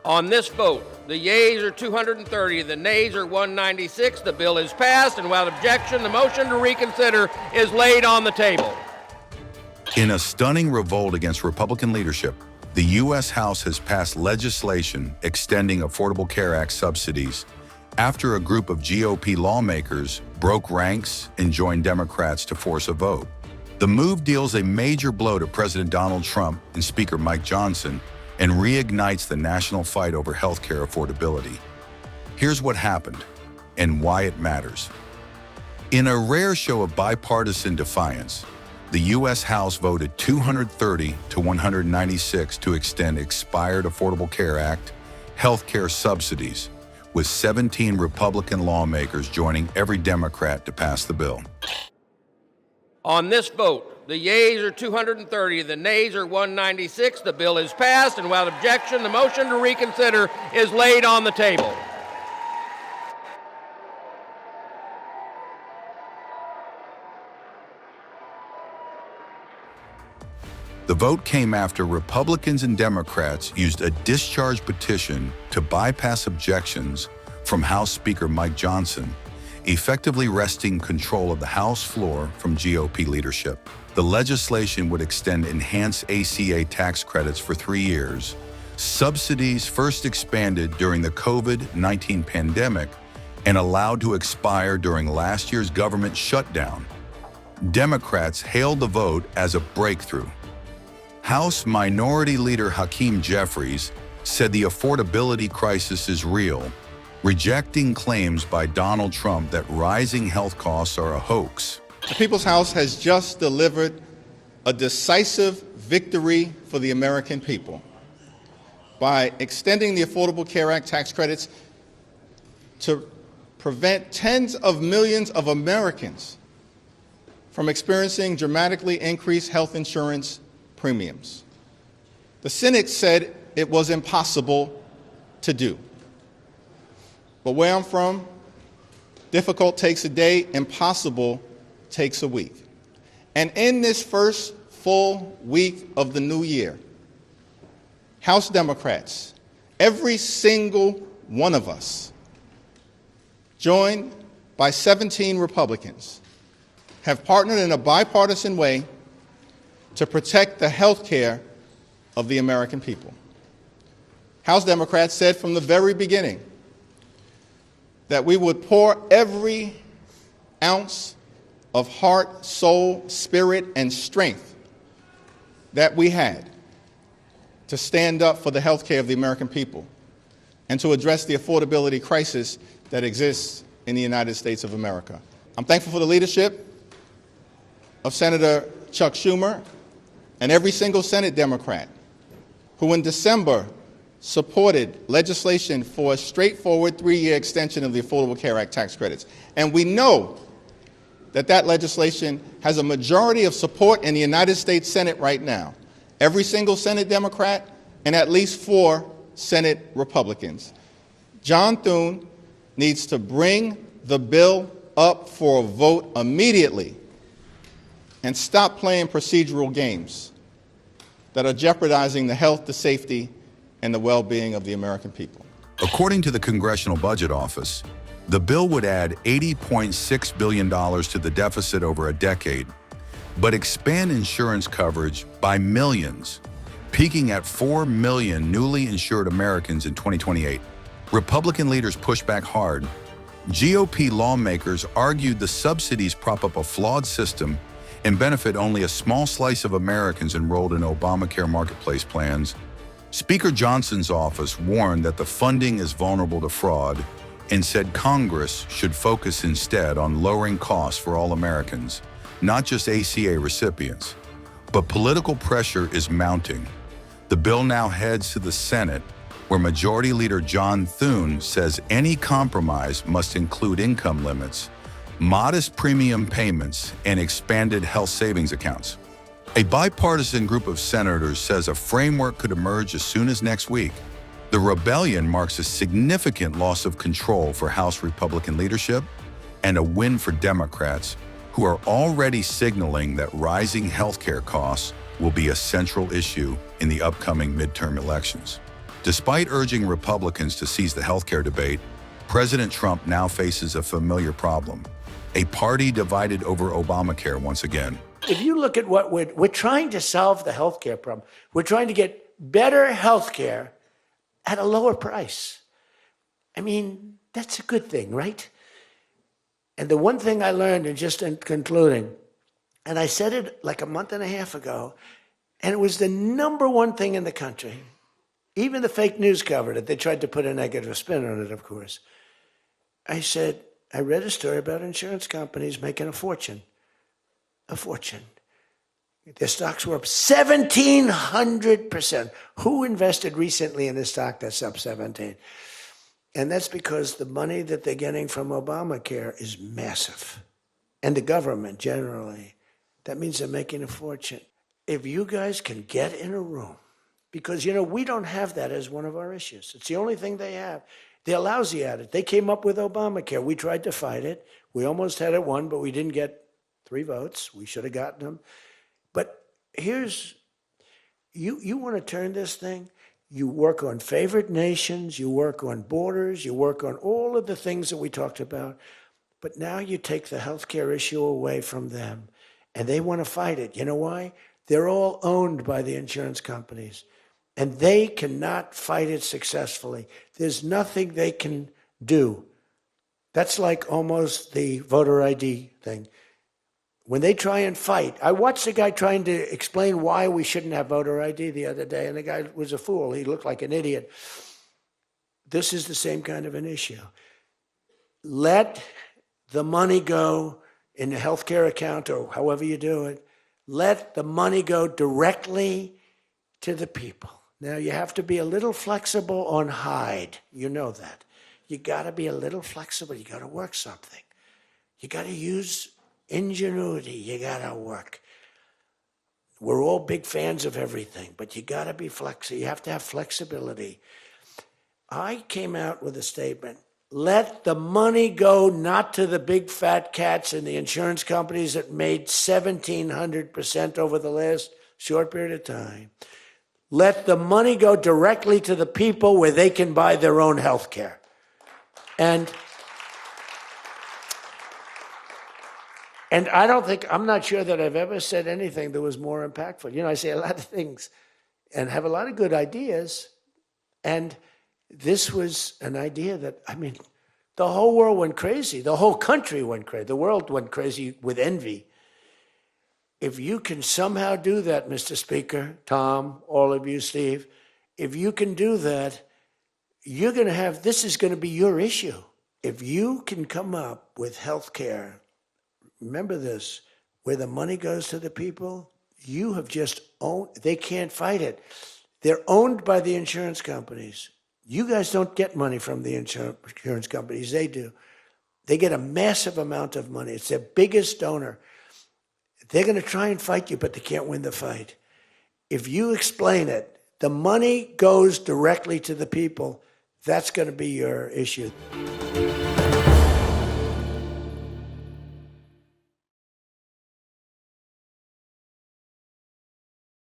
On this vote, the yeas are 230, the nays are 196. The bill is passed, and without objection, the motion to reconsider is laid on the table. In a stunning revolt against Republican leadership, the U.S. House has passed legislation extending Affordable Care Act subsidies after a group of GOP lawmakers broke ranks and joined Democrats to force a vote. The move deals a major blow to President Donald Trump and Speaker Mike Johnson and reignites the national fight over health care affordability. Here's what happened and why it matters. In a rare show of bipartisan defiance, the U.S. House voted 230 to 196 to extend expired Affordable Care Act health care subsidies, with 17 Republican lawmakers joining every Democrat to pass the bill. On this vote, the yeas are 230, the nays are 196. The bill is passed, and without objection, the motion to reconsider is laid on the table. The vote came after Republicans and Democrats used a discharge petition to bypass objections from House Speaker Mike Johnson, effectively wresting control of the House floor from GOP leadership. The legislation would extend enhanced ACA tax credits for 3 years, subsidies first expanded during the COVID-19 pandemic and allowed to expire during last year's government shutdown. Democrats hailed the vote as a breakthrough. House Minority Leader Hakeem Jeffries said the affordability crisis is real, rejecting claims by Donald Trump that rising health costs are a hoax. The People's House has just delivered a decisive victory for the American people by extending the Affordable Care Act tax credits to prevent tens of millions of Americans from experiencing dramatically increased health insurance premiums. The Senate said it was impossible to do. But where I'm from, difficult takes a day, impossible takes a week. And in this first full week of the new year, House Democrats, every single one of us, joined by 17 Republicans, have partnered in a bipartisan way to protect the health care of the American people. House Democrats said from the very beginning that we would pour every ounce of heart, soul, spirit, and strength that we had to stand up for the health care of the American people and to address the affordability crisis that exists in the United States of America. I'm thankful for the leadership of Senator Chuck Schumer and every single Senate Democrat who in December supported legislation for a straightforward 3-year extension of the Affordable Care Act tax credits. And we know that that legislation has a majority of support in the United States Senate right now. Every single Senate Democrat and at least 4 Senate Republicans. John Thune needs to bring the bill up for a vote immediately and stop playing procedural games that are jeopardizing the health, the safety, and the well-being of the American people. According to the Congressional Budget Office, the bill would add $80.6 billion to the deficit over a decade, but expand insurance coverage by millions, peaking at 4 million newly insured Americans in 2028. Republican leaders pushed back hard. GOP lawmakers argued the subsidies prop up a flawed system and benefit only a small slice of Americans enrolled in Obamacare marketplace plans. Speaker Johnson's office warned that the funding is vulnerable to fraud and said Congress should focus instead on lowering costs for all Americans, not just ACA recipients. But political pressure is mounting. The bill now heads to the Senate, where Majority Leader John Thune says any compromise must include income limits, modest premium payments, and expanded health savings accounts. A bipartisan group of senators says a framework could emerge as soon as next week. The rebellion marks a significant loss of control for House Republican leadership and a win for Democrats, who are already signaling that rising healthcare costs will be a central issue in the upcoming midterm elections. Despite urging Republicans to seize the healthcare debate, President Trump now faces a familiar problem: a party divided over Obamacare once again. If you look at what we're trying to solve the healthcare problem, we're trying to get better healthcare at a lower price. I mean, that's a good thing, right? And the one thing I learned, and just in concluding, and I said it like a month and a half ago, and it was the number one thing in the country. Even the fake news covered it. They tried to put a negative spin on it, of course. I said, I read a story about insurance companies making a fortune. A fortune. Their stocks were up 1,700%. Who invested recently in a stock that's up 17? And that's because the money that they're getting from Obamacare is massive. And the government generally. That means they're making a fortune. If you guys can get in a room, because, you know, we don't have that as one of our issues. It's the only thing they have. They're lousy at it. They came up with Obamacare. We tried to fight it. We almost had it won, but we didn't get 3 votes. We should have gotten them. But here's, you want to turn this thing, you work on favored nations, you work on borders, you work on all of the things that we talked about, but now you take the healthcare issue away from them, and they want to fight it. You know why? They're all owned by the insurance companies, and they cannot fight it successfully. There's nothing they can do. That's like almost the voter ID thing. When they try and fight, I watched a guy trying to explain why we shouldn't have voter ID the other day, and the guy was a fool. He looked like an idiot. This is the same kind of an issue. Let the money go in the healthcare account or however you do it. Let the money go directly to the people. Now, you have to be a little flexible on Hyde. You know that. You got to be a little flexible. You got to work something. You got to use ingenuity. You got to work. We're all big fans of everything, but you got to be flexible. You have to have flexibility. I came out with a statement. Let the money go not to the big fat cats and the insurance companies that made 1,700% over the last short period of time. Let the money go directly to the people where they can buy their own health care. And I'm not sure that I've ever said anything that was more impactful. You know, I say a lot of things and have a lot of good ideas. And this was an idea that, I mean, the whole world went crazy. The whole country went crazy. The world went crazy with envy. If you can somehow do that, Mr. Speaker, Tom, all of you, Steve, if you can do that, you're going to have, this is going to be your issue. If you can come up with health care, remember this, where the money goes to the people, you have just owned, they can't fight it. They're owned by the insurance companies. You guys don't get money from the insurance companies, they do. They get a massive amount of money. It's their biggest donor. They're going to try and fight you, but they can't win the fight. If you explain it, the money goes directly to the people. That's going to be your issue.